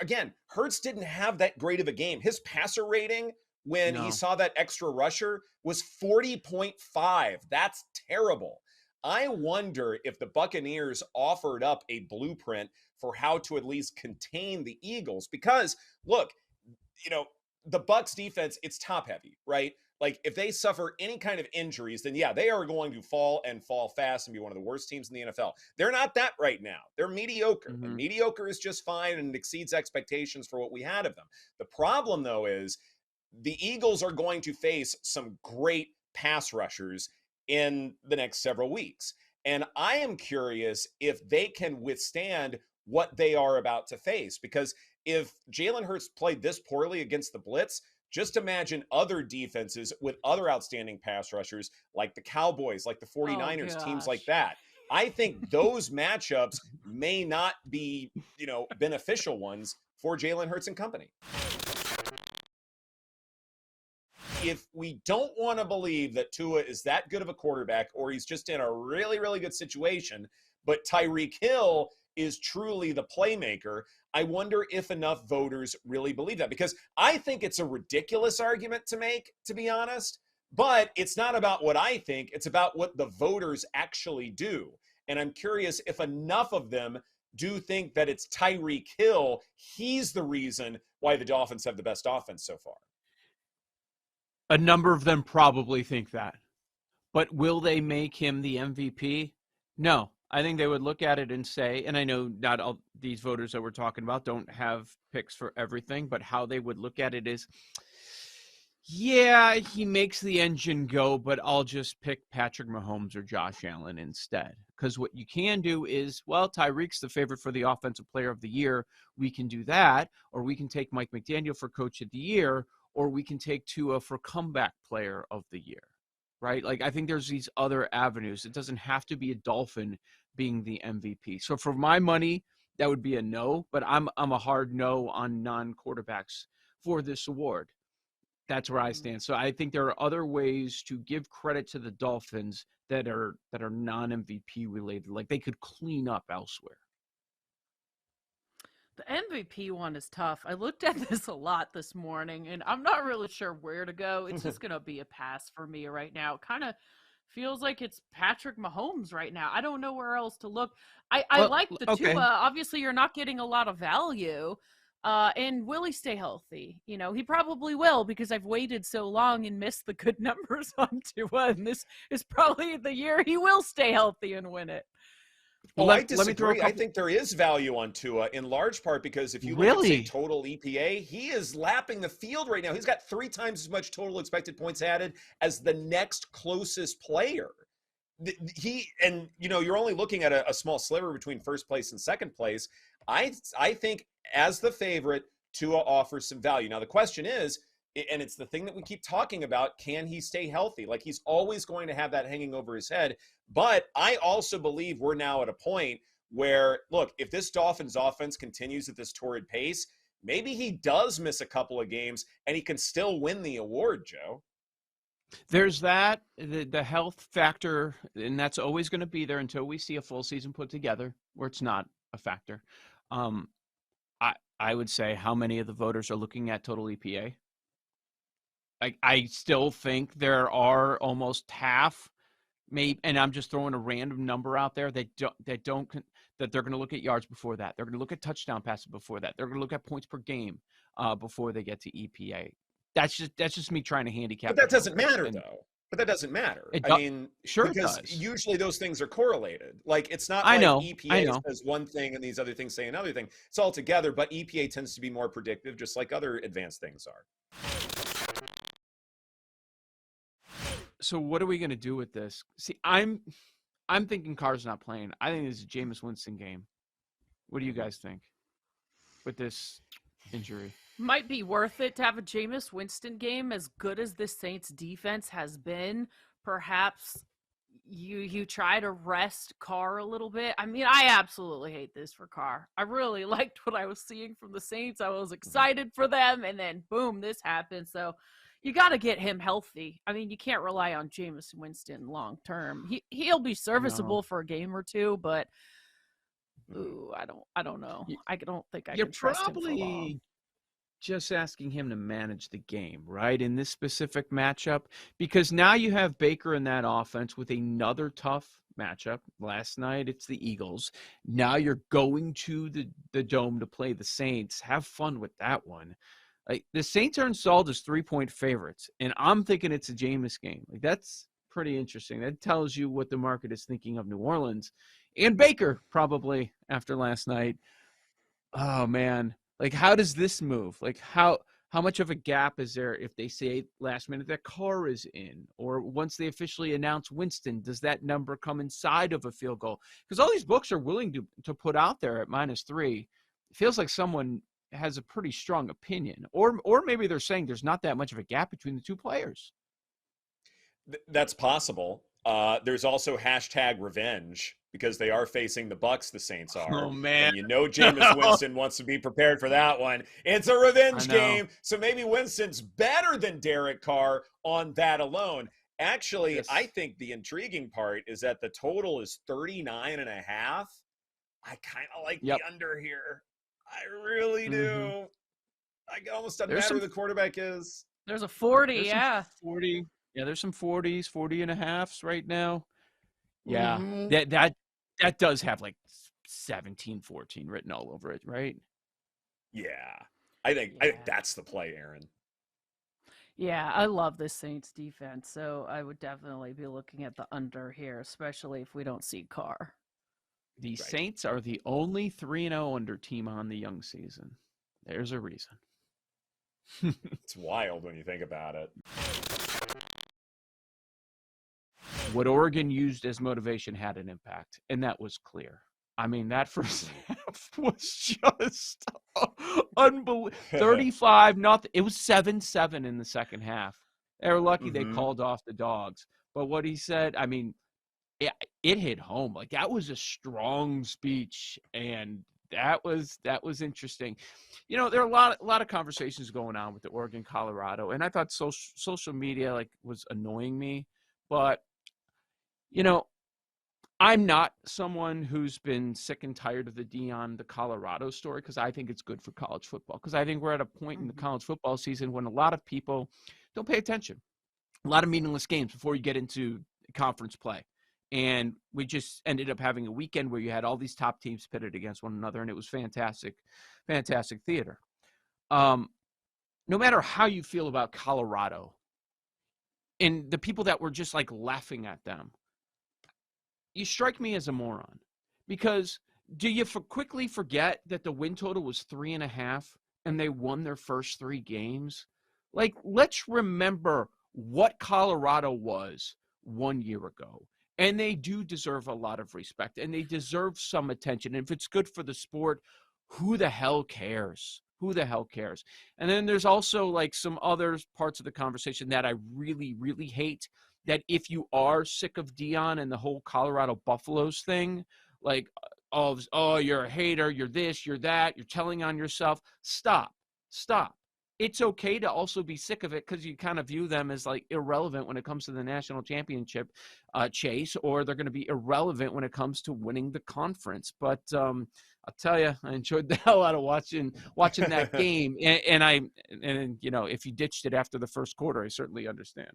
again, Hurts didn't have that great of a game. His passer rating when he No. saw that extra rusher was 40.5. That's terrible. I wonder if the Buccaneers offered up a blueprint for how to at least contain the Eagles. Because look, the Bucs defense, it's top heavy, right? Like if they suffer any kind of injuries, then yeah, they are going to fall and fall fast and be one of the worst teams in the NFL. They're not that right now. They're mediocre. And mediocre is just fine and exceeds expectations for what we had of them. The problem though is the Eagles are going to face some great pass rushers in the next several weeks. And I am curious if they can withstand what they are about to face. Because if Jalen Hurts played this poorly against the blitz, just imagine other defenses with other outstanding pass rushers like the Cowboys, like the 49ers, teams like that. I think those matchups may not be, beneficial ones for Jalen Hurts and company. If we don't want to believe that Tua is that good of a quarterback or he's just in a really, really good situation, but Tyreek Hill is truly the playmaker, I wonder if enough voters really believe that. Because I think it's a ridiculous argument to make, to be honest, but it's not about what I think. It's about what the voters actually do. And I'm curious if enough of them do think that it's Tyreek Hill. He's the reason why the Dolphins have the best offense so far. A number of them probably think that. But will they make him the MVP? No. I think they would look at it and say, and I know not all these voters that we're talking about don't have picks for everything, but how they would look at it is, yeah, he makes the engine go, but I'll just pick Patrick Mahomes or Josh Allen instead. Because what you can do is, well, Tyreek's the favorite for the Offensive Player of the Year. We can do that, or we can take Mike McDaniel for Coach of the Year, or we can take Tua for Comeback Player of the Year, right? Like, I think there's these other avenues. It doesn't have to be a Dolphin being the MVP. So for my money, that would be a no, but I'm a hard no on non-quarterbacks for this award. That's where I stand. So I think there are other ways to give credit to the Dolphins that are non-MVP related. Like they could clean up elsewhere. The MVP one is tough. I looked at this a lot this morning, and I'm not really sure where to go. It's just going to be a pass for me right now. Kind of feels like it's Patrick Mahomes right now. I don't know where else to look. I like the Tua. Obviously, you're not getting a lot of value. And will he stay healthy? He probably will because I've waited so long and missed the good numbers on Tua. And this is probably the year he will stay healthy and win it. Well, I disagree. I think there is value on Tua in large part because if you look at, say, total EPA, he is lapping the field right now. He's got 3 times as much total expected points added as the next closest player. You're only looking at a small sliver between first place and second place. I think as the favorite, Tua offers some value. Now, the question is, and it's the thing that we keep talking about, can he stay healthy? Like he's always going to have that hanging over his head. But I also believe we're now at a point where, look, if this Dolphins offense continues at this torrid pace, maybe he does miss a couple of games and he can still win the award, Joe. There's that, the health factor, and that's always going to be there until we see a full season put together where it's not a factor. I would say how many of the voters are looking at total EPA? I still think there are almost half, maybe, and I'm just throwing a random number out there that they're going to look at yards before that. They're going to look at touchdown passes before that. They're going to look at points per game before they get to EPA. That's just me trying to handicap. But that doesn't matter, though. But that doesn't matter. Sure, because it does. Usually those things are correlated. Like it's not like EPA says one thing and these other things say another thing. It's all together, but EPA tends to be more predictive, just like other advanced things are. So what are we going to do with this? See, I'm thinking Carr's not playing. I think this is a Jameis Winston game. What do you guys think with this injury? Might be worth it to have a Jameis Winston game. As good as this Saints defense has been, perhaps you try to rest Carr a little bit. I mean, I absolutely hate this for Carr. I really liked what I was seeing from the Saints. I was excited for them, and then boom, this happened. So you got to get him healthy. I mean, you can't rely on Jameis Winston long term. He'll be serviceable for a game or two, but Ooh, I don't know. Y- I don't think I You're can trust him for long. probably just asking him to manage the game, right? In this specific matchup, because now you have Baker in that offense with another tough matchup. Last night, it's the Eagles. Now you're going to the Dome to play the Saints. Have fun with that one. Like the Saints are installed as 3-point favorites, and I'm thinking it's a Jameis game. Like that's pretty interesting. That tells you what the market is thinking of New Orleans and Baker probably after last night. Oh man, like how does this move? Like how much of a gap is there if they say last minute that Carr is in, or once they officially announce Winston, does that number come inside of a field goal? Because all these books are willing to put out there at -3. It feels like someone has a pretty strong opinion, or maybe they're saying there's not that much of a gap between the two players. That's possible. There's also hashtag revenge because they are facing the Bucks, the Saints Oh are. man, And Jameis Winston wants to be prepared for that one. It's a revenge I know. game. So maybe Winston's better than Derek Carr on that alone. Actually, I Yes. think the intriguing part is that the total is 39.5. I kind of like the Yep. under here. I really Mm-hmm. do. Almost doesn't There's matter some who the quarterback is. There's a 40, there's some yeah. 40. Yeah, there's some 40s, 40 and a halves right now. Yeah, Mm-hmm. that does have like 17-14 written all over it, right? Yeah. I think Yeah. that's the play, Aaron. Yeah, I love this Saints defense, so I would definitely be looking at the under here, especially if we don't see Carr. The Right. Saints are the only 3-0 under team on the young season. There's a reason. It's wild when you think about it. What Oregon used as motivation had an impact, and that was clear. I mean, that first half was just unbelievable. 35 nothing. It was 7-7 in the second half. They were lucky they Mm-hmm. called off the dogs. But what he said, I mean, it hit home. Like that was a strong speech, and that was interesting. There are a lot of conversations going on with the Oregon Colorado, and I thought social media like was annoying me, but you know I'm not someone who's been sick and tired of the Colorado story because I think it's good for college football. Because I think we're at a point in the Mhm. college football season when a lot of people don't pay attention. A lot of meaningless games before you get into conference play. And we just ended up having a weekend where you had all these top teams pitted against one another, and it was fantastic, fantastic theater. Um, no matter how you feel about Colorado and the people that were just like laughing at them, you strike me as a moron because do you quickly forget that the win total was 3.5 and they won their first 3 games? Like, let's remember what Colorado was 1 year ago. And they do deserve a lot of respect and they deserve some attention. And if it's good for the sport, who the hell cares? Who the hell cares? And then there's also like some other parts of the conversation that I really, really hate that if you are sick of Dion and the whole Colorado Buffaloes thing, like, oh, you're a hater, you're this, you're that, you're telling on yourself. Stop. It's okay to also be sick of it because you kind of view them as like irrelevant when it comes to the national championship chase, or they're going to be irrelevant when it comes to winning the conference. But I'll tell you, I enjoyed the hell out of watching that game, and if you ditched it after the first quarter, I certainly understand.